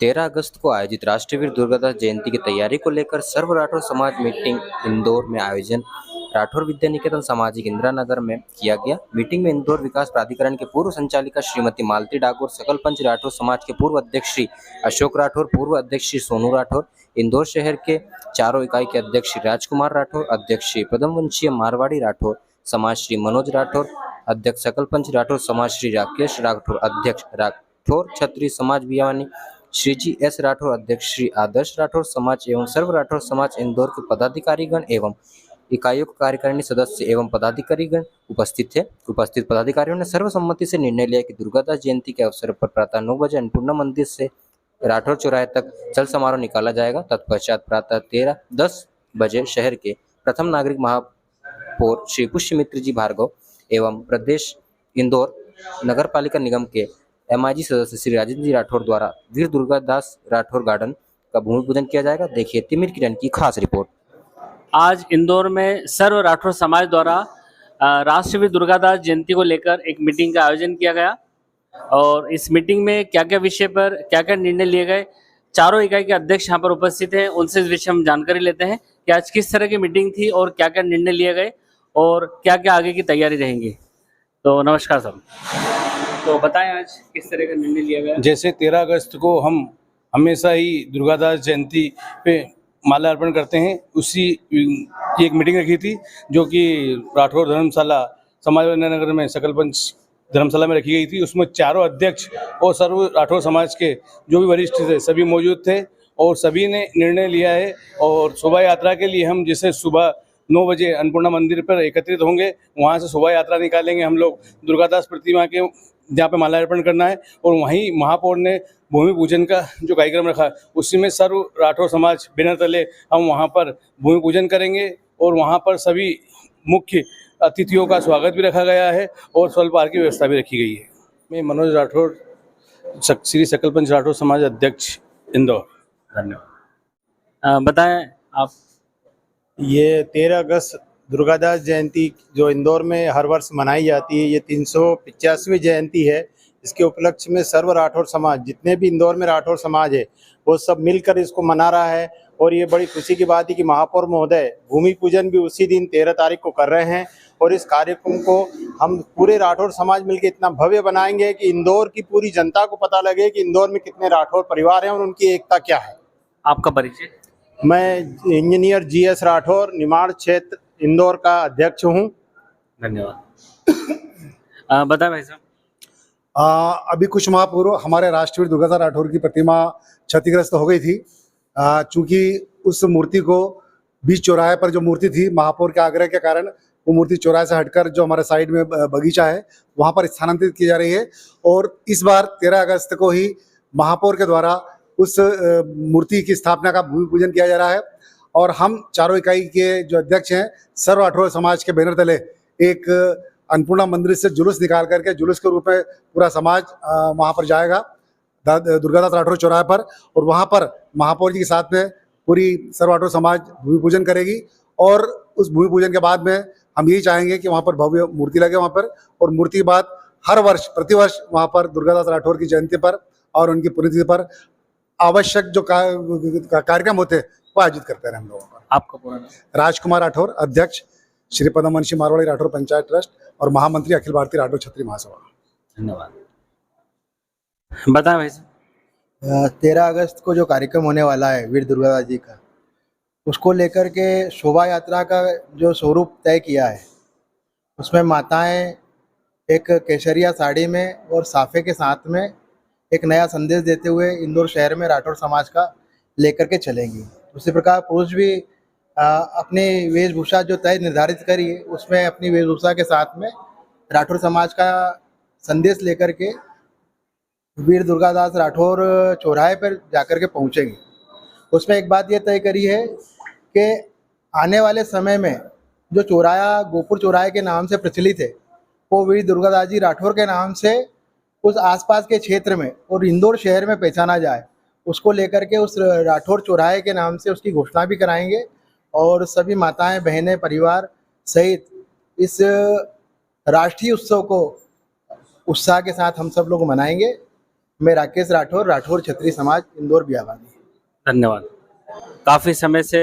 13 अगस्त को आयोजित राष्ट्रवीर दुर्गादास जयंती की तैयारी को लेकर सर्व राठौर समाज मीटिंग इंदौर में आयोजन राठौर विद्या निकेतन सामाजिक इंदिरा नगर में किया गया। मीटिंग में इंदौर विकास प्राधिकरण के पूर्व संचालिका श्रीमती मालती डाकोर, सकल पंच राठौर समाज के पूर्व अध्यक्ष श्री अशोक राठौर, पूर्व अध्यक्ष श्री सोनू राठौर, इंदौर शहर के चारों इकाई के अध्यक्ष श्री राजकुमार राठौर, अध्यक्ष श्री पदमवंशीय मारवाड़ी राठौर समाज श्री मनोज राठौर, अध्यक्ष सकल पंच राठौर समाज श्री राकेश राठौर, अध्यक्ष राठौर क्षत्रिय समाज भिवानी श्री जी एस राठौर, अध्यक्ष श्री आदर्श राठौर समाज एवं सर्व राठौर समाज इंदौर के पदाधिकारीगण एवं इकाइयों के कार्यकारिणी सदस्य एवं पदाधिकारीगण उपस्थित थे। उपस्थित पदाधिकारियों ने सर्वसम्मति से निर्णय लिया कि दुर्गादास जयंती के अवसर पर प्रातः 9 बजे अन्नपूर्णा मंदिर से राठौर चौराहे तक चल समारोह निकाला जाएगा। तत्पश्चात प्रातः 10 बजे शहर के प्रथम नागरिक महापौर श्री पुष्यमित्र जी भार्गव एवं प्रदेश इंदौर नगर पालिका निगम के MIG सदस्य श्री राजेंद्र जी राठौर द्वारा वीर दुर्गादास राठौर गार्डन का भूमि पूजन किया जाएगा। देखिए तिमिर किरण की खास रिपोर्ट। आज इंदौर में सर्व राठौर समाज द्वारा राष्ट्रवीर दुर्गादास जयंती को लेकर एक मीटिंग का आयोजन किया गया और इस मीटिंग में क्या क्या विषय पर क्या क्या निर्णय लिए गए, चारों इकाई के अध्यक्ष यहाँ पर उपस्थित हैं, उनसे इस विषय में जानकारी लेते हैं कि आज किस तरह की मीटिंग थी और क्या क्या निर्णय लिए गए और क्या क्या आगे की तैयारी रहेंगी। तो नमस्कार सर, तो बताएं आज किस तरह का निर्णय लिया गया। जैसे 13 अगस्त को हम हमेशा ही दुर्गादास जयंती पे माला अर्पण करते हैं, उसी की एक मीटिंग रखी थी जो कि राठौर धर्मशाला समाज नगर में सकल पंच धर्मशाला में रखी गई थी। उसमें चारों अध्यक्ष और सर्व राठौर समाज के जो भी वरिष्ठ थे सभी मौजूद थे और सभी ने निर्णय लिया है। और शोभा यात्रा के लिए हम जैसे सुबह 9 बजे अन्नपूर्णा मंदिर पर एकत्रित होंगे, वहाँ से शोभा यात्रा निकालेंगे हम लोग दुर्गादास प्रतिमा के जहाँ पे माला अर्पण करना है और वहीं महापौर ने भूमि पूजन का जो कार्यक्रम रखा उसी में सर्व राठौर समाज बैनर तले हम वहाँ पर भूमि पूजन करेंगे और वहाँ पर सभी मुख्य अतिथियों का स्वागत भी रखा गया है और स्वल्पहार की व्यवस्था भी रखी गई है। मैं मनोज राठौर, श्री सकल पंच राठौर समाज अध्यक्ष इंदौर। धन्यवाद। बताएं आप। ये 13 अगस्त दुर्गादास जयंती जो इंदौर में हर वर्ष मनाई जाती है, ये 385वीं जयंती है। इसके उपलक्ष्य में सर्व राठौर समाज, जितने भी इंदौर में राठौर समाज है, वो सब मिलकर इसको मना रहा है। और ये बड़ी खुशी की बात है कि महापौर महोदय भूमि पूजन भी उसी दिन 13 तारीख को कर रहे हैं और इस कार्यक्रम को हम पूरे राठौर समाज मिलकर इतना भव्य बनाएंगे कि इंदौर की पूरी जनता को पता लगे कि इंदौर में कितने राठौर परिवार हैं और उनकी एकता क्या है। आपका परिचय? मैं इंजीनियर GS राठौर, निमाड़ क्षेत्र इंदौर का अध्यक्ष हूँ। धन्यवाद। बता भाई साहब। अभी कुछ माह पूर्व हमारे राष्ट्रवीर दुर्गादास राठौर की प्रतिमा क्षतिग्रस्त हो गई थी। चूंकि उस मूर्ति को बीच चौराहे पर जो मूर्ति थी, महापौर के आग्रह के कारण वो मूर्ति चौराहे से हटकर जो हमारे साइड में बगीचा है वहाँ पर स्थानांतरित की जा रही है। और इस बार 13 अगस्त को ही महापौर के द्वारा उस मूर्ति की स्थापना का भूमि पूजन किया जा रहा है। और हम चारों इकाई के जो अध्यक्ष हैं, सर्व राठौर समाज के बैनर तले एक अन्नपूर्णा मंदिर से जुलूस निकाल करके जुलूस के रूप में पूरा समाज वहाँ पर जाएगा दुर्गादास राठौर चौराहे पर, और वहाँ पर महापौर जी के साथ में पूरी सर्व राठौर समाज भूमि पूजन करेगी। और उस भूमि पूजन के बाद में हम यही चाहेंगे कि वहाँ पर भव्य मूर्ति लगे वहाँ पर, और मूर्ति के बाद हर वर्ष प्रतिवर्ष वहाँ पर दुर्गादास राठौर की जयंती पर और उनकी पुण्यतिथि पर आवश्यक जो कार्यक्रम होते हैं वो आयोजित करते हैं हम लोगों पर। आपका पूरा नाम? राजकुमार राठौर, अध्यक्ष श्री पदमवंशी मारवाड़ी राठौर पंचायत ट्रस्ट और महामंत्री अखिल भारतीय राठौर क्षत्रिय महासभा। धन्यवाद। बताएं भाई साहब। 13 अगस्त को जो कार्यक्रम होने वाला है वीर दुर्गादास जी का, उसको लेकर के शोभा यात्रा का जो स्वरूप तय किया है, उसमें माताएं एक केसरिया साड़ी में और साफे के साथ में एक नया संदेश देते हुए इंदौर शहर में राठौर समाज का लेकर के चलेंगी। उसी प्रकार पुरुष भी अपनी वेशभूषा जो तय निर्धारित करी है उसमें अपनी वेशभूषा के साथ में राठौर समाज का संदेश लेकर के वीर दुर्गादास राठौर चौराहे पर जाकर के पहुंचेंगे। उसमें एक बात ये तय करी है कि आने वाले समय में जो चौराहा गोपुर चौराहे के नाम से प्रचलित है वो वीर दुर्गादास जी राठौर के नाम से उस आसपास के क्षेत्र में और इंदौर शहर में पहचाना जाए, उसको लेकर के उस राठौर चौराहे के नाम से उसकी घोषणा भी कराएंगे। और सभी माताएं बहनें परिवार सहित इस राष्ट्रीय उत्सव को उत्साह के साथ हम सब लोग मनाएंगे। मैं राकेश राठौर, राठौर क्षत्रिय समाज, इंदौर बियाबानी। धन्यवाद। काफ़ी समय से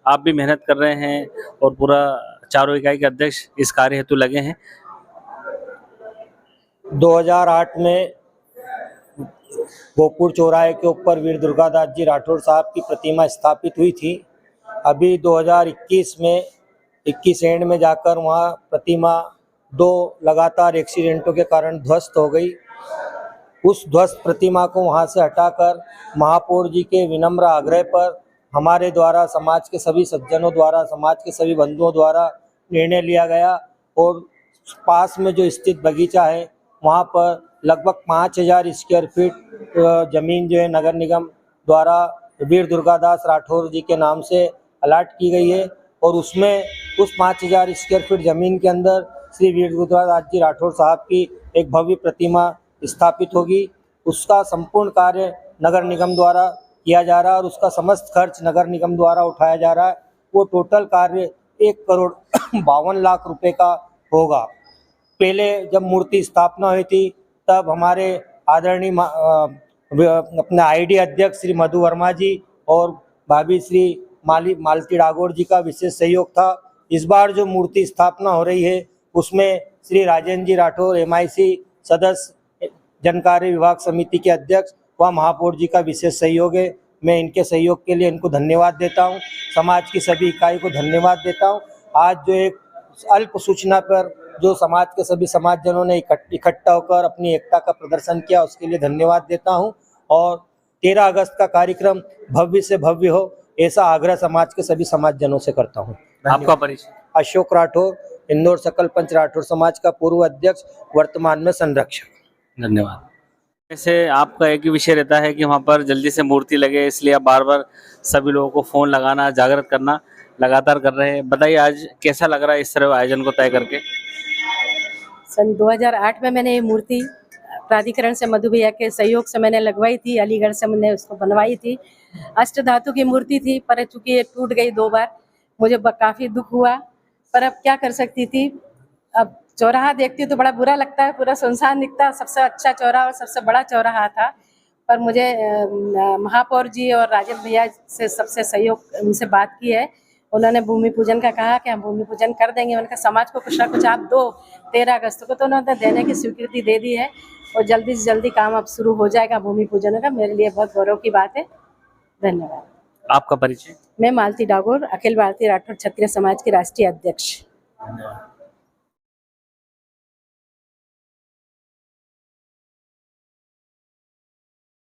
आप भी मेहनत कर रहे हैं और पूरा चारों इकाई के अध्यक्ष इस कार्य हेतु लगे हैं। 2008 में गोपुर चौराहे के ऊपर वीर दुर्गादास जी राठौर साहब की प्रतिमा स्थापित हुई थी। अभी 2021 में 21 एंड में जाकर वहाँ प्रतिमा 2 लगातार एक्सीडेंटों के कारण ध्वस्त हो गई। उस ध्वस्त प्रतिमा को वहाँ से हटाकर महापौर जी के विनम्र आग्रह पर हमारे द्वारा, समाज के सभी सज्जनों द्वारा, समाज के सभी बंधुओं द्वारा निर्णय लिया गया और पास में जो स्थित बगीचा है वहाँ पर लगभग 5000 स्क्वायर फीट जमीन जो है नगर निगम द्वारा वीर दुर्गादास राठौर जी के नाम से अलाट की गई है और उसमें उस 5000 स्क्वायर फीट जमीन के अंदर श्री वीर दुर्गादास जी राठौर साहब की एक भव्य प्रतिमा स्थापित होगी। उसका संपूर्ण कार्य नगर निगम द्वारा किया जा रहा है और उसका समस्त खर्च नगर निगम द्वारा उठाया जा रहा है। वो टोटल कार्य 1,52,00,000 रुपए का होगा। पहले जब मूर्ति स्थापना हुई थी तब हमारे आदरणीय अपने आईडी अध्यक्ष श्री मधु वर्मा जी और भाभी श्री मालती डागोर जी का विशेष सहयोग था। इस बार जो मूर्ति स्थापना हो रही है उसमें श्री राजेंद्र जी राठौर MIC सदस्य, जनकार्य विभाग समिति के अध्यक्ष व महापौर जी का विशेष सहयोग है। मैं इनके सहयोग के लिए इनको धन्यवाद देता हूं। समाज की सभी इकाई को धन्यवाद देता हूं। आज जो एक अल्प सूचना पर जो समाज के सभी समाजजनों ने इकट्ठा होकर अपनी एकता का प्रदर्शन किया उसके लिए धन्यवाद देता हूं और 13 अगस्त का कार्यक्रम भव्य से भव्य हो ऐसा आग्रह समाज के सभी समाजजनों से करता हूं। आपका परिचय? अशोक राठौर, इंदौर सकल पंच राठौर समाज का पूर्व अध्यक्ष, वर्तमान में संरक्षक। धन्यवाद। ऐसे आपका एक ही विषय रहता है कि वहाँ पर जल्दी से मूर्ति लगे, इसलिए आप बार बार सभी लोगों को फ़ोन लगाना, जागृत करना लगातार कर रहे हैं। बताइए आज कैसा लग रहा है इस तरह आयोजन को तय करके? सन 2008 में मैंने ये मूर्ति प्राधिकरण से मधु भैया के सहयोग से मैंने लगवाई थी। अलीगढ़ से मैंने उसको बनवाई थी। अष्ट धातु की मूर्ति थी पर चूंकि ये टूट गई 2 बार, मुझे काफ़ी दुख हुआ पर अब क्या कर सकती थी। अब चौराहा देखती हूँ तो बड़ा बुरा लगता है, पूरा सुनसान दिखता है। सबसे अच्छा चौराहा और सबसे बड़ा चौराहा था पर मुझे महापौर जी और राजेंद्र भैया से सबसे सहयोग उनसे बात की है। उन्होंने भूमि पूजन का कहा कि हम भूमि पूजन कर देंगे। उनका समाज को कुछ ना कुछ आप दो 13 अगस्त को, तो उन्होंने देने की स्वीकृति दे दी है और जल्दी से जल्दी काम अब शुरू हो जाएगा भूमि पूजन का। मेरे लिए बहुत गौरव की बात है। धन्यवाद। आपका परिचय? मैं मालती डागोर, अखिल भारतीय राठौर क्षत्रिय समाज की राष्ट्रीय अध्यक्ष। धन्यवाद।